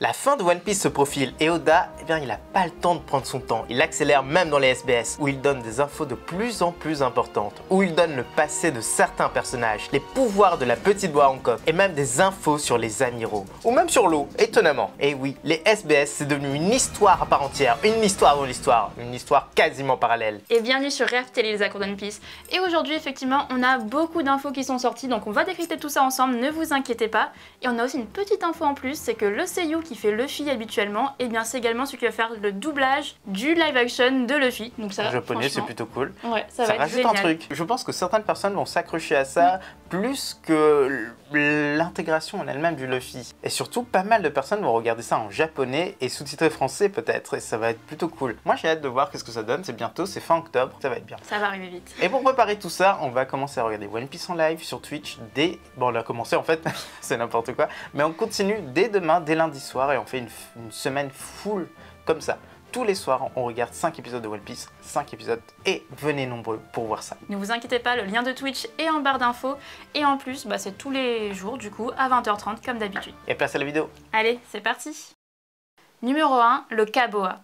La fin de One Piece se profile et Oda, eh bien, il n'a pas le temps de prendre son temps. Il accélère même dans les SBS, où il donne des infos de plus en plus importantes, où il donne le passé de certains personnages, les pouvoirs de la petite voix Hancock, et même des infos sur les amiraux, ou même sur l'eau, étonnamment. Et oui, les SBS, c'est devenu une histoire à part entière, une histoire dans l'histoire, une histoire quasiment parallèle. Et bienvenue sur Rev Télé, les accords d'One Piece. Et aujourd'hui, effectivement, on a beaucoup d'infos qui sont sorties, donc on va décrypter tout ça ensemble, ne vous inquiétez pas. Et on a aussi une petite info en plus, c'est que le seiyuu qui fait Luffy habituellement, et bien c'est également celui qui va faire le doublage du live action de Luffy. Donc ça, japonais, c'est plutôt cool. Ouais, ça va être rajoute génial. un truc. Je pense que certaines personnes vont s'accrocher à ça plus que l'intégration en elle-même du Luffy. Et surtout, pas mal de personnes vont regarder ça en japonais et sous-titré français peut-être, et ça va être plutôt cool. Moi j'ai hâte de voir qu'est-ce que ça donne, c'est bientôt, c'est fin octobre, ça va être bien. Ça va arriver vite. Et pour préparer tout ça, on va commencer à regarder One Piece en live sur Twitch dès... Bon, on a commencé en fait, c'est n'importe quoi, mais on continue dès demain, dès lundi soir, et on fait une semaine full comme ça. Tous les soirs, on regarde 5 épisodes de One Piece, 5 épisodes, et venez nombreux pour voir ça. Ne vous inquiétez pas, le lien de Twitch est en barre d'infos, et en plus, c'est tous les jours du coup, à 20h30 comme d'habitude. Et place à la vidéo. Allez, c'est parti. Numéro 1, le Kaboa.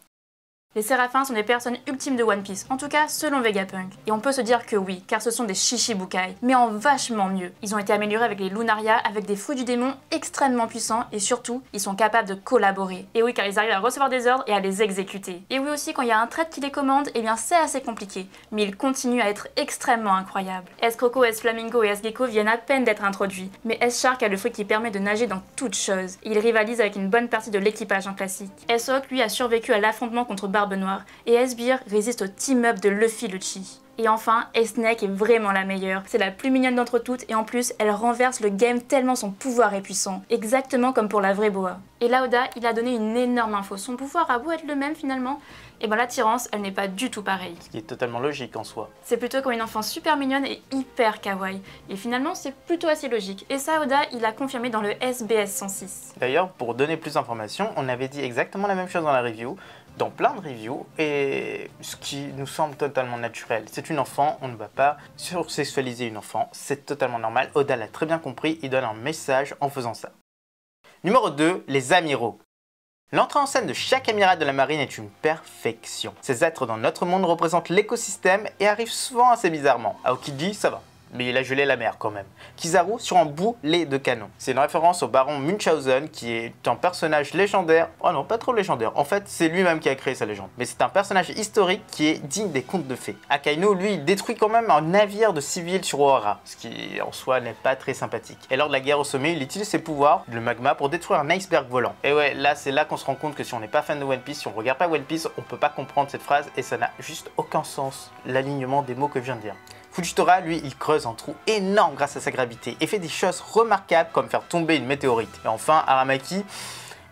Les Séraphins sont des personnes ultimes de One Piece, en tout cas selon Vegapunk. Et on peut se dire que oui, car ce sont des Shichibukai, mais en vachement mieux. Ils ont été améliorés avec les Lunaria, avec des fruits du démon extrêmement puissants, et surtout, ils sont capables de collaborer. Et oui, car ils arrivent à recevoir des ordres et à les exécuter. Et oui aussi, quand il y a un trait qui les commande, eh bien c'est assez compliqué, mais ils continuent à être extrêmement incroyables. S-Croco, S-Flamingo et S-Gecko viennent à peine d'être introduits, mais S-Shark a le fruit qui permet de nager dans toutes choses. Et il rivalise avec une bonne partie de l'équipage en classique. S-Hawk, lui, a survécu à l'affrontement contre Barbe Noire, et S-Beer résiste au team-up de Luffy Lucci. Et enfin, S-Snake est vraiment la meilleure. C'est la plus mignonne d'entre toutes et en plus, elle renverse le game tellement son pouvoir est puissant. Exactement comme pour la vraie boa. Et là, Oda, il a donné une énorme info. Son pouvoir a beau être le même finalement, et l'attirance, elle n'est pas du tout pareille. Ce qui est totalement logique en soi. C'est plutôt comme une enfant super mignonne et hyper kawaii. Et finalement, c'est plutôt assez logique. Et ça, Oda, il a confirmé dans le SBS 106. D'ailleurs, pour donner plus d'informations, on avait dit exactement la même chose dans la review, dans plein de reviews, et ce qui nous semble totalement naturel. C'est une enfant, on ne va pas sursexualiser une enfant, c'est totalement normal. Oda l'a très bien compris, il donne un message en faisant ça. Numéro 2, les amiraux. L'entrée en scène de chaque amiral de la marine est une perfection. Ces êtres dans notre monde représentent l'écosystème et arrivent souvent assez bizarrement. Aokiji, ça va, mais il a gelé la mer quand même. Kizaru sur un boulet de canon. C'est une référence au baron Munchausen qui est un personnage légendaire. Oh non, pas trop légendaire. En fait, c'est lui-même qui a créé sa légende. Mais c'est un personnage historique qui est digne des contes de fées. Akainu, lui, il détruit quand même un navire de civils sur Ohara, ce qui en soi n'est pas très sympathique. Et lors de la guerre au sommet, il utilise ses pouvoirs, le magma, pour détruire un iceberg volant. Et ouais, là, c'est là qu'on se rend compte que si on n'est pas fan de One Piece, si on regarde pas One Piece, on peut pas comprendre cette phrase et ça n'a juste aucun sens, l'alignement des mots que je viens de dire. Fujitora, lui, il creuse un trou énorme grâce à sa gravité et fait des choses remarquables comme faire tomber une météorite. Et enfin, Aramaki,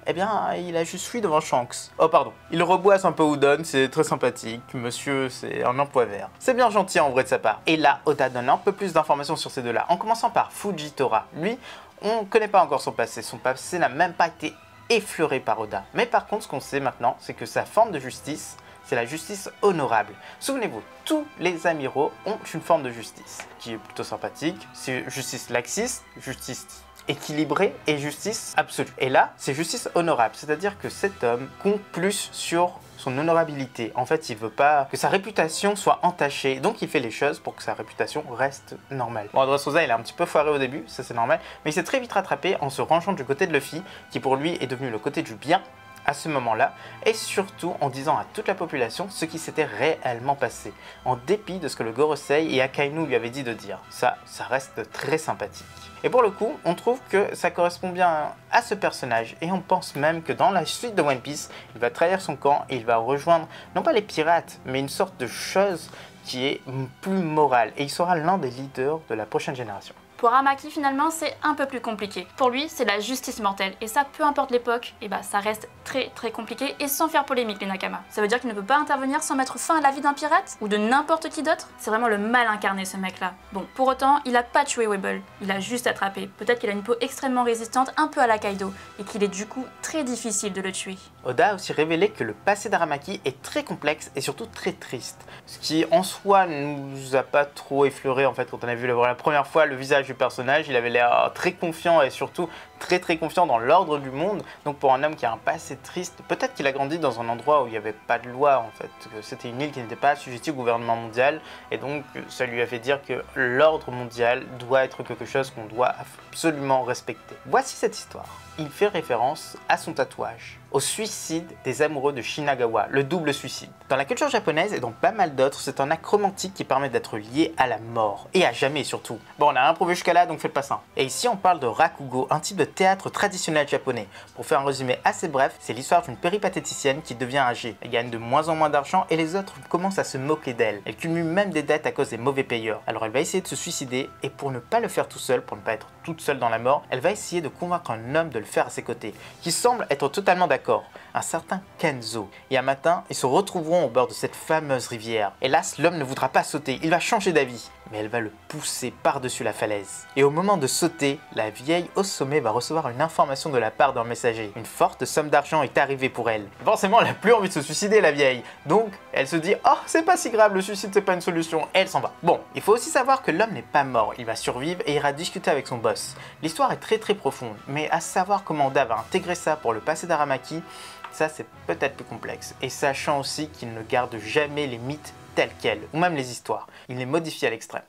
eh bien, il a juste fui devant Shanks. Oh pardon, il reboisse un peu Udon, c'est très sympathique. Monsieur, c'est un emploi vert. C'est bien gentil en vrai de sa part. Et là, Oda donne un peu plus d'informations sur ces deux-là, en commençant par Fujitora. Lui, on ne connaît pas encore son passé. Son passé n'a même pas été effleuré par Oda. Mais par contre, ce qu'on sait maintenant, c'est que sa forme de justice, c'est la justice honorable. Souvenez-vous, tous les amiraux ont une forme de justice qui est plutôt sympathique. C'est justice laxiste, justice équilibrée et justice absolue. Et là, c'est justice honorable, c'est-à-dire que cet homme compte plus sur son honorabilité. En fait, il veut pas que sa réputation soit entachée, donc il fait les choses pour que sa réputation reste normale. Bon, Dressrosa, il est un petit peu foiré au début, ça c'est normal, mais il s'est très vite rattrapé en se rangeant du côté de Luffy, qui pour lui est devenu le côté du bien à ce moment-là, et surtout en disant à toute la population ce qui s'était réellement passé, en dépit de ce que le Gorosei et Akainu lui avaient dit de dire. Ça reste très sympathique. Et pour le coup, on trouve que ça correspond bien à ce personnage, et on pense même que dans la suite de One Piece, il va trahir son camp et il va rejoindre, non pas les pirates, mais une sorte de chose qui est plus morale, et il sera l'un des leaders de la prochaine génération. Pour Aramaki, finalement, c'est un peu plus compliqué. Pour lui, c'est la justice mortelle. Et ça, peu importe l'époque, ça reste très compliqué et sans faire polémique, les Nakama. Ça veut dire qu'il ne peut pas intervenir sans mettre fin à la vie d'un pirate ou de n'importe qui d'autre. C'est vraiment le mal incarné, ce mec-là. Bon, pour autant, il a pas tué Weble. Il a juste attrapé. Peut-être qu'il a une peau extrêmement résistante, un peu à la Kaido, et qu'il est du coup très difficile de le tuer. Oda a aussi révélé que le passé d'Aramaki est très complexe et surtout très triste. Ce qui, en soi, ne nous a pas trop effleuré, en fait, quand on a vu la première fois le visage du personnage, il avait l'air très confiant et surtout très confiant dans l'ordre du monde. Donc pour un homme qui a un passé triste, peut-être qu'il a grandi dans un endroit où il n'y avait pas de loi en fait, que c'était une île qui n'était pas assujettie au gouvernement mondial et donc ça lui a fait dire que l'ordre mondial doit être quelque chose qu'on doit absolument respecter. Voici cette histoire. Il fait référence à son tatouage, au suicide des amoureux de Shinagawa, le double suicide. Dans la culture japonaise et dans pas mal d'autres, c'est un acte romantique qui permet d'être lié à la mort, et à jamais surtout. Bon, on a rien prouvé jusqu'à là, donc faites pas ça. Et ici, on parle de rakugo, un type de théâtre traditionnel japonais. Pour faire un résumé assez bref, c'est l'histoire d'une péripatéticienne qui devient âgée. Elle gagne de moins en moins d'argent et les autres commencent à se moquer d'elle. Elle cumule même des dettes à cause des mauvais payeurs. Alors elle va essayer de se suicider, et pour ne pas le faire tout seul, pour ne pas être toute seule dans la mort, elle va essayer de convaincre un homme de le faire à ses côtés, qui semble être totalement d'accord, un certain Kenzo. Et un matin, ils se retrouveront au bord de cette fameuse rivière. Hélas, l'homme ne voudra pas sauter, il va changer d'avis, mais elle va le pousser par-dessus la falaise. Et au moment de sauter, la vieille au sommet va recevoir une information de la part d'un messager. Une forte somme d'argent est arrivée pour elle. Forcément, elle n'a plus envie de se suicider, la vieille. Donc, elle se dit « Oh, c'est pas si grave, le suicide c'est pas une solution. » Et elle s'en va. Bon, il faut aussi savoir que l'homme n'est pas mort, il va survivre et ira discuter avec son boss. L'histoire est très profonde, mais à savoir comment Oda va intégrer ça pour le passé d'Aramaki, ça c'est peut-être plus complexe. Et sachant aussi qu'il ne garde jamais les mythes tels quels, ou même les histoires. Il les modifie à l'extrême.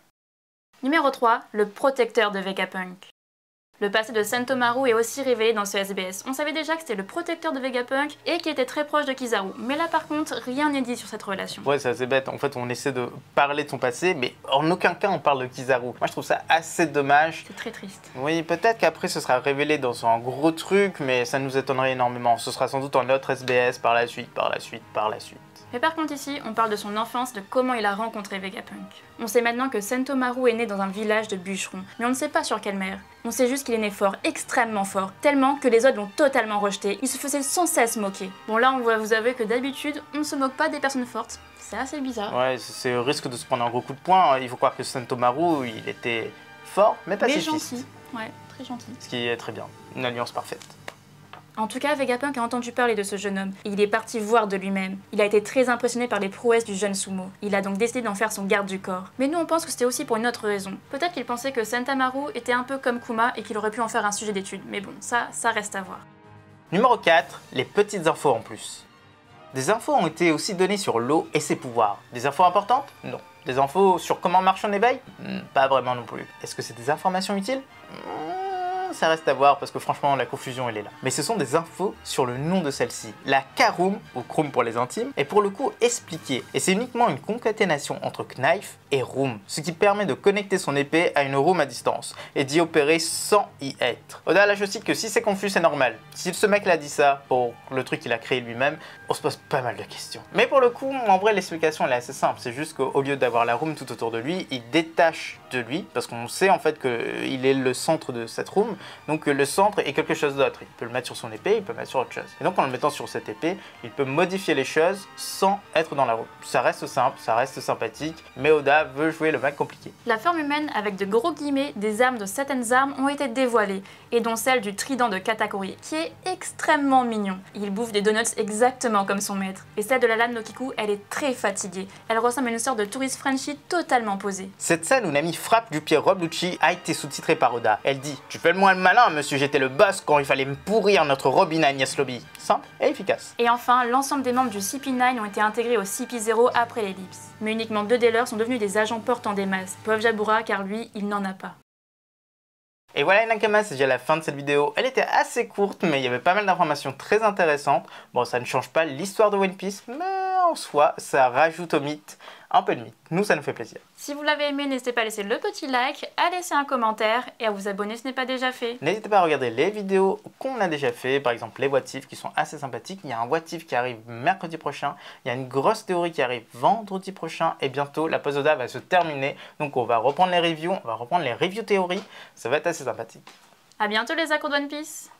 Numéro 3, le protecteur de Vegapunk. Le passé de Sentomaru est aussi révélé dans ce SBS. On savait déjà que c'était le protecteur de Vegapunk et qu'il était très proche de Kizaru. Mais là par contre, rien n'est dit sur cette relation. Ouais, c'est assez bête. En fait, on essaie de parler de son passé, mais en aucun cas on parle de Kizaru. Moi je trouve ça assez dommage. C'est très triste. Oui, peut-être qu'après ce sera révélé dans un gros truc, mais ça nous étonnerait énormément. Ce sera sans doute un autre SBS par la suite. Mais par contre ici, on parle de son enfance, de comment il a rencontré Vegapunk. On sait maintenant que Sentomaru est né dans un village de bûcherons, mais on ne sait pas sur quelle mère. On sait juste qu'il est né fort, extrêmement fort, tellement que les autres l'ont totalement rejeté, il se faisait sans cesse moquer. Bon là, on va vous avouer que d'habitude, on ne se moque pas des personnes fortes, c'est assez bizarre. Ouais, c'est le risque de se prendre un gros coup de poing. Il faut croire que Sentomaru, il était fort, mais pacifiste. Mais gentil, ouais, très gentil. Ce qui est très bien, une alliance parfaite. En tout cas, Vegapunk a entendu parler de ce jeune homme, et il est parti voir de lui-même. Il a été très impressionné par les prouesses du jeune sumo. Il a donc décidé d'en faire son garde du corps. Mais nous on pense que c'était aussi pour une autre raison. Peut-être qu'il pensait que Sentomaru était un peu comme Kuma et qu'il aurait pu en faire un sujet d'étude, mais bon, ça reste à voir. Numéro 4, les petites infos en plus. Des infos ont été aussi données sur l'eau et ses pouvoirs. Des infos importantes? Non. Des infos sur comment marche un éveil? Pas vraiment non plus. Est-ce que c'est des informations utiles? Ça reste à voir parce que franchement la confusion elle est là. Mais ce sont des infos sur le nom de celle-ci. La Karum, ou Krum pour les intimes, est pour le coup expliquée. Et c'est uniquement une concaténation entre Knife et Room, ce qui permet de connecter son épée à une Room à distance et d'y opérer sans y être. Oda là je cite que si c'est confus c'est normal. Si ce mec l'a dit ça pour le truc qu'il a créé lui-même, on se pose pas mal de questions. Mais pour le coup, en vrai l'explication elle est assez simple. C'est juste qu'au lieu d'avoir la Room tout autour de lui, il détache de lui parce qu'on sait en fait qu'il est le centre de cette Room. Donc le centre est quelque chose d'autre. Il peut le mettre sur son épée, il peut le mettre sur autre chose. Et donc en le mettant sur cette épée, il peut modifier les choses sans être dans la roue. Ça reste simple, ça reste sympathique, mais Oda veut jouer le mec compliqué. La forme humaine, avec de gros guillemets, des armes de certaines armes ont été dévoilées, et dont celle du trident de Katakuri, qui est extrêmement mignon. Il bouffe des donuts exactement comme son maître. Et celle de la lame Nokiku, elle est très fatiguée. Elle ressemble à une sorte de touriste Frenchie totalement posée. Cette scène où Nami frappe du pied Rob Lucci a été sous-titrée par Oda. Elle dit « Tu fais le moins le malin, monsieur, j'étais le boss quand il fallait me pourrir notre Robin Agnès Lobby. » Simple et efficace. Et enfin, l'ensemble des membres du CP9 ont été intégrés au CP0 après l'ellipse. Mais uniquement 2 des leurs sont devenus des agents portant des masques. Pauvre Jabura, car lui, il n'en a pas. Et voilà les Nakamas, c'est déjà la fin de cette vidéo. Elle était assez courte, mais il y avait pas mal d'informations très intéressantes. Bon, ça ne change pas l'histoire de One Piece, mais en soi, ça rajoute au mythe un peu de mythe. Nous, ça nous fait plaisir. Si vous l'avez aimé, n'hésitez pas à laisser le petit like, à laisser un commentaire et à vous abonner si ce n'est pas déjà fait. N'hésitez pas à regarder les vidéos qu'on a déjà fait, par exemple les what-if qui sont assez sympathiques. Il y a un what-if qui arrive mercredi prochain, il y a une grosse théorie qui arrive vendredi prochain et bientôt la pause Oda va se terminer. Donc on va reprendre les reviews, on va reprendre les reviews théories, ça va être assez sympathique. A bientôt les accros de One Piece.